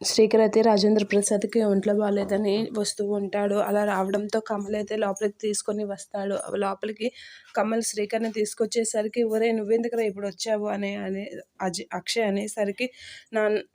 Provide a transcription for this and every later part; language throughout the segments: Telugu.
శ్రీకర్ అయితే రాజేంద్ర ప్రసాద్‌కి ఒంట్లో బాలేదని వస్తూ ఉంటాడు. అలా రావడంతో కమల్ అయితే లోపలికి తీసుకొని వస్తాడు. లోపలికి కమల్ శ్రీకర్‌ని తీసుకొచ్చేసరికి "ఒరేయ్! నువ్వెందుకురా ఇప్పుడొచ్చావు" అని అక్షయ్ అనేసరికి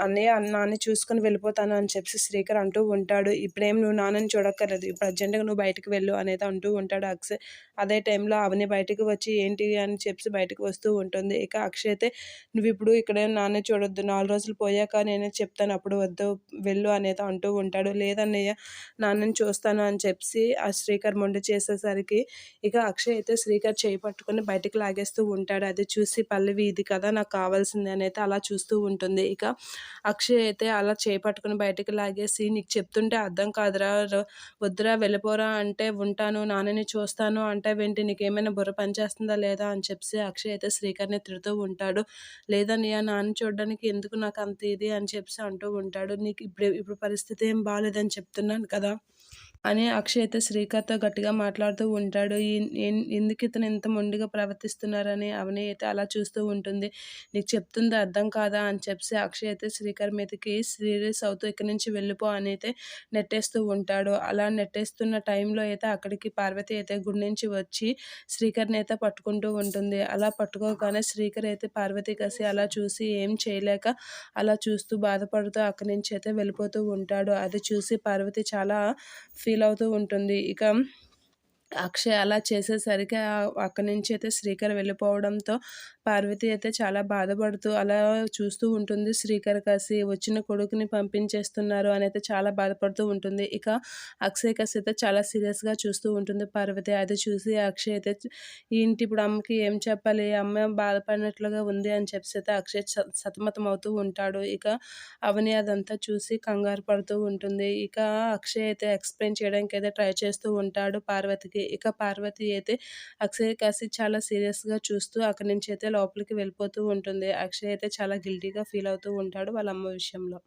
అన్నయ్య నాన్నని చూసుకొని వెళ్ళిపోతాను అని చెప్పేసి శ్రీకర్ అంటూ ఉంటాడు. "ఇప్పుడేం నువ్వు నాన్నని చూడక్కర్లేదు. ఇప్పుడు అర్జెంట్‌గా నువ్వు బయటికి వెళ్ళు" అనేది అంటూ ఉంటాడు అక్షయ్. అదే టైంలో అవని బయటికి వచ్చి ఏంటి అని చెప్పేసి బయటకు వస్తూ ఉంటుంది. ఇక అక్షయ్ అయితే "నువ్విప్పుడు ఇక్కడ నాన్నని చూడొద్దు. 4 రోజులు పోయాక నేనే చెప్తాను అప్పుడు వద్దు వెళ్ళు" అనేది అంటూ ఉంటాడు. "లేదన్నయ్య నాన్నని చూస్తాను" అని చెప్పేసి ఆ శ్రీకర్ మొండి చేసేసరికి ఇక అక్షయ్ అయితే శ్రీకర్ చేయి పట్టుకొని బయటికి లాగేస్తూ ఉంటాడు. అది చూసి పల్లవి "ఇది కదా నాకు కావాల్సింది" అని అయితే అలా చూస్తూ ఉంటుంది. ఇక అక్షయ్ అయితే అలా చేయి పట్టుకొని బయటికి లాగేసి "నీకు చెప్తుంటే అర్థం కాదురా, వద్దురా వెళ్ళిపోరా అంటే ఉంటాను, నాన్నని చూస్తాను అంటావేంటి, నీకేమైనా బుర్ర పనిచేస్తుందా లేదా" అని చెప్పేసి అక్షయ్ అయితే శ్రీకర్‌ని తిడుతూ ఉంటాడు. "లేదన్నయ్య నాన్నని చూడడానికి ఎందుకు నాకు అంత ఇది" అని చెప్పేసి అంటూ ఉంటాడు. "నీకు ఇప్పుడు పరిస్థితి ఏం బాలేదని చెప్తున్నాను కదా" అని అక్షయ్ అయితే శ్రీకర్‌తో గట్టిగా మాట్లాడుతూ ఉంటాడు. ఎందుకు ఇతను ఇంత మొండిగా ప్రవర్తిస్తున్నారని అవని అయితే అలా చూస్తూ ఉంటుంది. "నీకు చెప్తుంది అర్థం కాదా" అని చెప్పేసి అక్షయ్ అయితే శ్రీకర్ మీదకి సీరియస్ అవుతూ "ఇక్కడి నుంచి వెళ్ళిపో" అని అయితే నెట్టేస్తూ ఉంటాడు. అలా నెట్టేస్తున్న టైంలో అయితే అక్కడికి పార్వతి అయితే గుడి నుంచి వచ్చి శ్రీకర్‌ని అయితే పట్టుకుంటూ ఉంటుంది. అలా పట్టుకోగానే శ్రీకర్ అయితే పార్వతి కసి అలా చూసి ఏం చేయలేక అలా చూస్తూ బాధపడుతూ అక్కడి నుంచి అయితే వెళ్ళిపోతూ ఉంటాడు. అది చూసి పార్వతి చాలా ఫీల్ అవుతూ ఉంటుంది. ఇక అక్షయ్ అలా చేసేసరికి అక్కడి నుంచి అయితే శ్రీకర్ వెళ్ళిపోవడంతో పార్వతి అయితే చాలా బాధపడుతూ అలా చూస్తూ ఉంటుంది. శ్రీకర్ కసి వచ్చిన కొడుకుని పంపించేస్తున్నారు అని అయితే చాలా బాధపడుతూ ఉంటుంది. ఇక అక్షయ్ కసి అయితే చాలా సీరియస్‌గా చూస్తూ ఉంటుంది పార్వతి. అది చూసి అక్షయ్ అయితే ఏంటి ఇప్పుడు అమ్మకి ఏం చెప్పాలి? అమ్మ బాధపడినట్లుగా ఉంది అని చెప్పేసి అయితే అక్షయ్ సతమతం అవుతూ ఉంటాడు. ఇక అవని అదంతా చూసి కంగారు పడుతూ ఉంటుంది. ఇక అక్షయ్ అయితే ఎక్స్‌ప్లెయిన్ చేయడానికి అయితే ట్రై చేస్తూ ఉంటాడు పార్వతికి. ఇక పార్వతి అయితే అక్షయ్ కాసి చాలా సీరియస్‌గా చూస్తూ అక్కడి నుంచి అయితే లోపలికి వెళ్ళిపోతూ ఉంటుంది. అక్షయ్ అయితే చాలా గిల్టీగా ఫీల్ అవుతూ ఉంటాడు వాళ్ళ అమ్మ విషయంలో.